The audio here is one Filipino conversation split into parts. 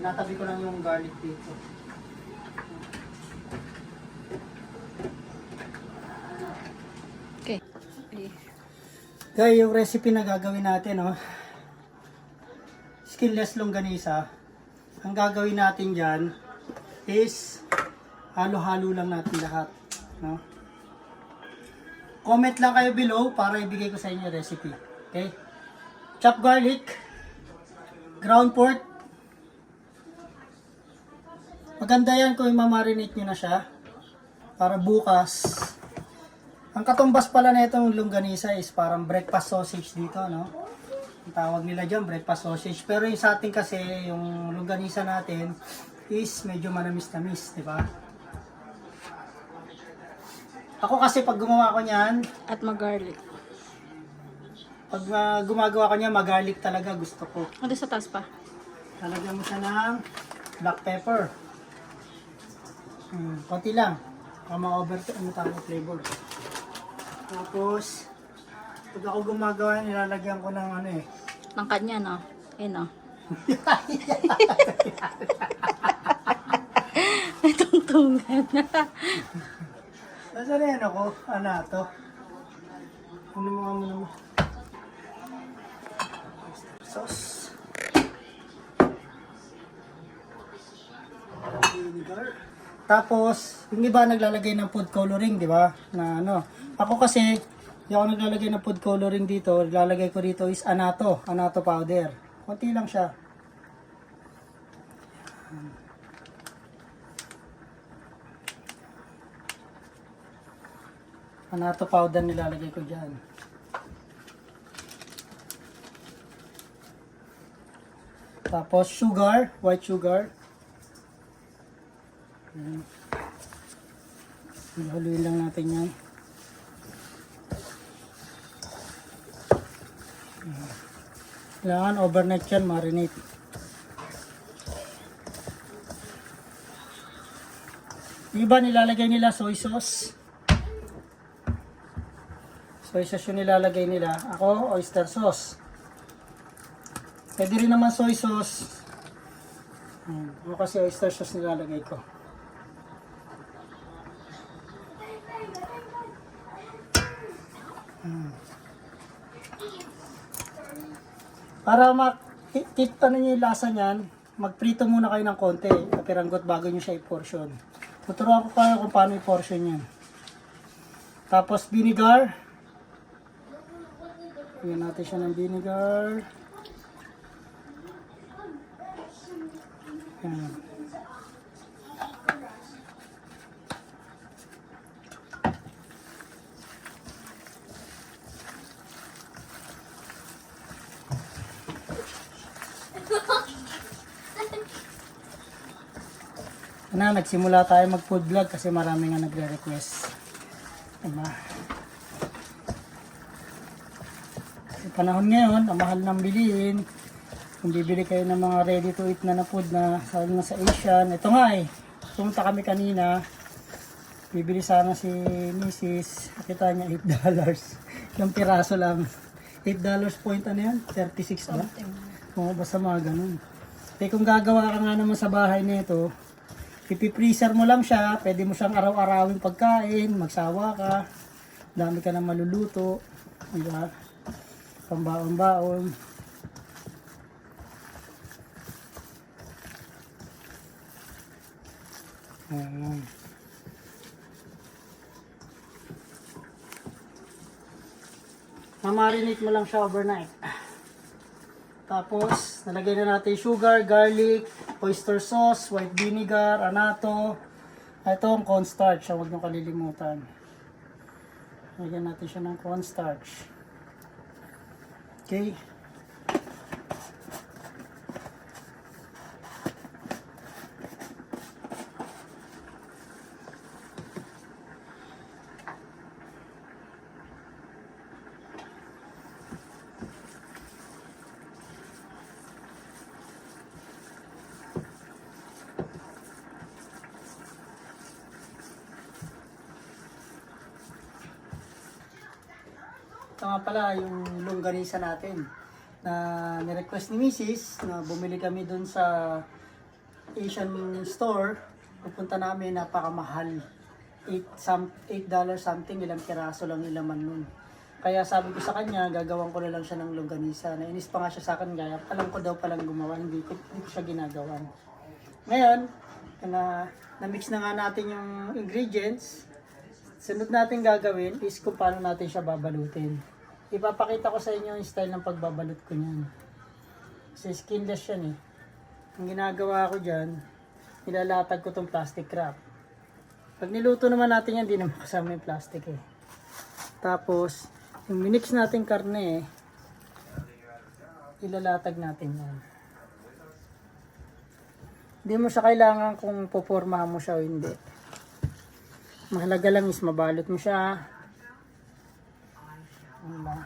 Tinatabi ko lang yung garlic dito. Okay. Kaya yung recipe na gagawin natin, oh, skinless longganisa. Ang gagawin natin dyan is halo-halo lang natin lahat. No? Comment lang kayo below para ibigay ko sa inyo recipe. Okay? Chopped garlic, ground pork. Maganda yan kung i-marinate nyo na siya para bukas. Ang katumbas pala na itong longganisa is parang breakfast sausage dito, no? Ang tawag nila dyan, breakfast sausage. Pero yung sa atin kasi, yung longganisa natin is medyo manamis-namis, di ba? Ako kasi pag gumawa ko niyan, At mag-garlic. pag gumagawa ko niyan, mag-garlic talaga gusto ko. Ano sa taas pa? Lalagyan mo siya ng black pepper. Konti lang. Para ma-over ano tawag flavor. Tapos, pag ako gumagawa, nilalagyan ko ng ano eh. Ng kanya, no? Ayun, no? May tungtungan. Nasaan yan ako? Ano to? Ano mga mo naman? Sauce. Vinegar. Tapos, yung iba naglalagay ng food coloring, di ba? Na ano. Ako kasi, hindi ako naglalagay ng food coloring dito. Naglalagay ko dito is anato. Anato powder. Konti lang siya. Anato powder nilalagay ko dyan. Tapos sugar, white sugar. Haluin lang natin yan. Kailangan overnight yan, marinate. Iba nilalagay nila soy sauce. Soy sauce yung nilalagay nila. Ako, oyster sauce. Pwede rin naman soy sauce. Ako kasi oyster sauce nilalagay ko. Para makit ano nyo yung lasa niyan, magprito muna kayo ng konti. Kapiranggot bago nyo siya i-portion. Tuturuan ko kayo kung paano i-portion yan. Tapos vinegar. Lagyan natin siya ng vinegar. Yan. Nagsimula tayo mag food vlog kasi marami nga nagre-request. Diba? Sa panahon ngayon, ang mahal ng bilihin. Kung bibili kayo ng mga ready to eat na food na sabi nga sa Asian. Ito nga eh, pumunta kami kanina. Bibili sana si Mrs. Kita niya $8. Yung piraso lang. $8 point ano yan? 36 ba? Oo, basta mga ganun. Eh kung gagawa ka nga naman sa bahay nito, ipipreaser mo lang siya, pwede mo siyang araw-arawing pagkain, magsawa ka, dami ka na maluluto, diba? Pambaon-baon. Ayan. Mamarinate mo lang siya overnight. Tapos, nalagay na natin sugar, garlic, oyster sauce, white vinegar, anato. Ito ang cornstarch, huwag nyo kalilimutan. Lagyan natin siya ng cornstarch. Okay. Ito nga pala yung longganisa natin na nirequest ni Mrs. na bumili kami dun sa Asian store, pupunta namin, napakamahal. $8 something, ilang piraso lang yung laman nun. Kaya sabi ko sa kanya, gagawan ko na lang siya ng longganisa. Nainis pa nga siya sa akin, gaya, alam ko daw palang gumawa, hindi ko siya ginagawan. Ngayon, na-mix na nga natin yung ingredients. Sunod natin gagawin is kung paano natin siya babalutin. Ipapakita ko sa inyo yung style ng pagbabalot ko niyan. Kasi skinless yan eh. Ang ginagawa ko dyan, nilalatag ko tong plastic wrap. Pag niluto naman natin yan, di naman kasama yung plastic eh. Tapos, yung minix natin karne ilalatag natin yan. Hindi mo siya kailangan kung pupormahan mo siya o hindi. Mahalaga lang is mabalot mo siya. Diba?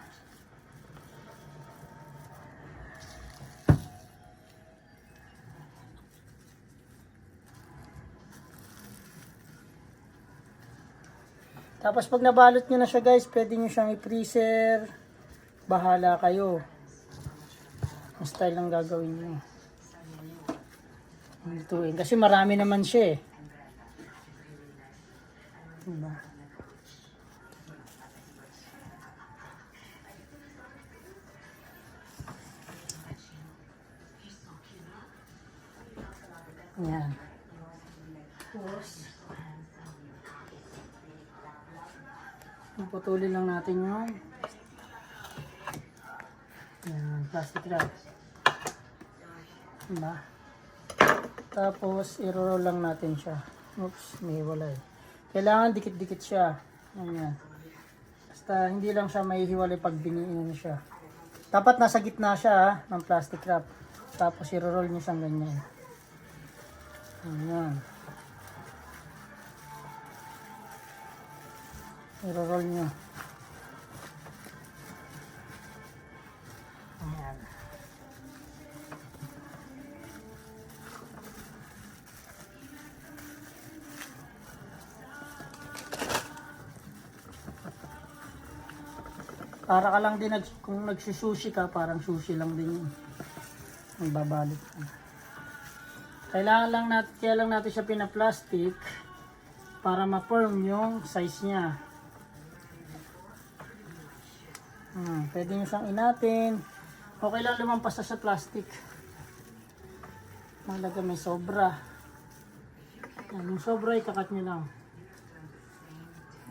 Tapos pag nabalot nyo na siya guys, pwede nyo siyang i-freezer. Bahala kayo. Ang style lang gagawin nyo. Lutuin. Kasi marami naman siya eh. Diba? Ayan. Tapos, putulin lang natin yung plastic wrap. Diba? Tapos, i-roll lang natin siya. Oops, may hiwalay. Kailangan dikit-dikit siya. Ayan. Basta hindi lang siya may hiwalay pag biniinan siya. Dapat nasa gitna siya ng plastic wrap. Tapos, i-roll nyo siyang ganyan. Ayan. I-roll nyo. Ayan. Para ka lang din, kung nagsusushi ka, parang sushi lang din yun. Ang babalik ka. Kaya lang natin siya pinaplastic para ma-form yung size niya. Pwede nyo siyang inatin. Okay lang lumampas sa plastic. Mahalaga may sobra. Yung sobra, ikakat nyo lang.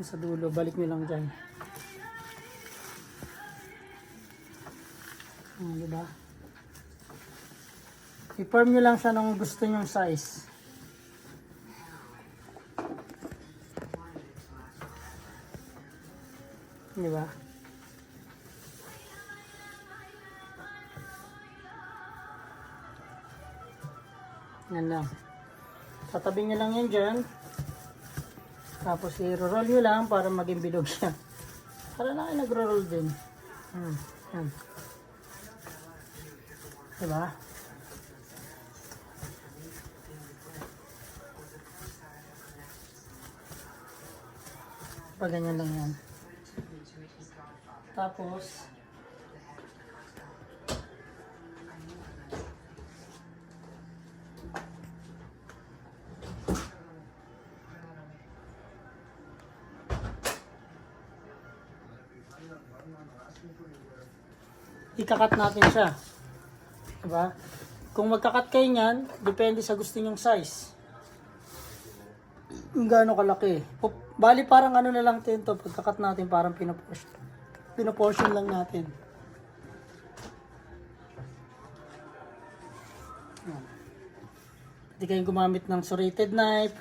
Yung sa dulo, balik nyo lang dyan. Diba? I-form nyo lang siya nung gusto nyong size. Diba? Yan lang. Tatabi nyo lang yan dyan. Tapos i-roll nyo lang para maging bilog siya. Para na kayo nagro-roll din. Yan. Diba? Ganyan lang yan. Tapos ikakat natin siya. Diba? Kung magkakat kayo niyan, depende sa gusto nyong size. Kung gaano kalaki. Bali parang ano na lang din to, pagkakat natin parang pinoportion lang natin. Pwede kayong gumamit ng serrated knife,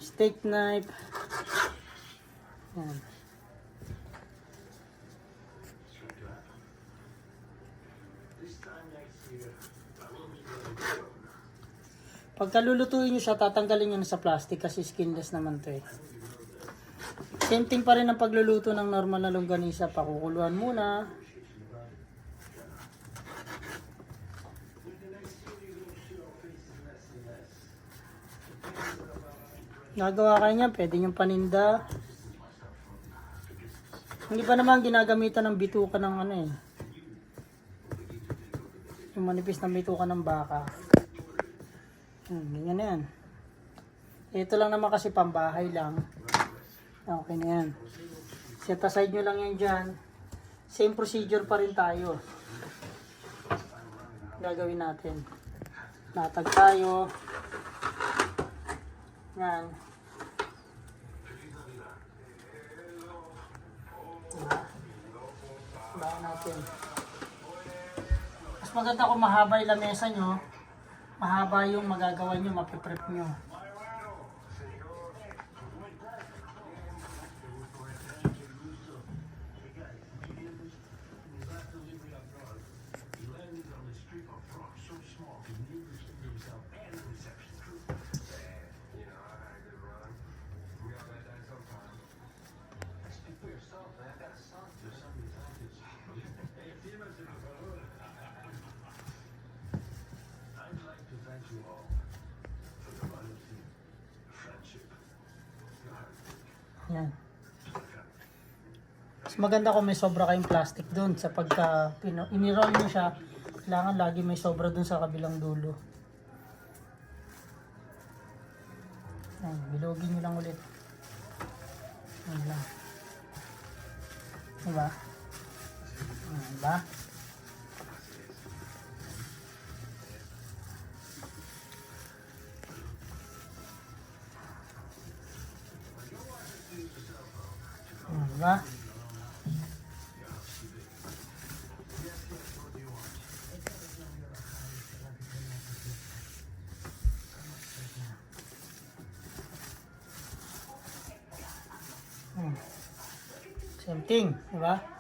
steak knife. Yan. Pagka lulutuin nyo siya, tatanggalin nyo na sa plastic kasi skinless naman to eh. Same thing pa rin ang pagluluto ng normal na longganisa. Pakukuluan muna. Nagawa kayo niyan, pwede nyo paninda. Hindi pa naman ginagamitan ng bituka ng ano eh. Yung manipis na bituka ng baka. Ganyan na yan. Ito lang naman kasi pambahay lang. Okay na yan. Set aside nyo lang yan dyan. Same procedure pa rin tayo. Gagawin natin. Latag tayo. Yan. Bahan natin. Mas maganda kung mahaba yung lamesa nyo. Mahaba yung magagawa nyo, mapiprep nyo. Yan. Mas maganda kung may sobra kayong plastic doon sa pagka iniroll nyo siya, kailangan lagi may sobra doon sa kabilang dulo. Yan, bilogin nyo lang ulit. Yan lang. Diba? Diba? Diba? Same thing, diba?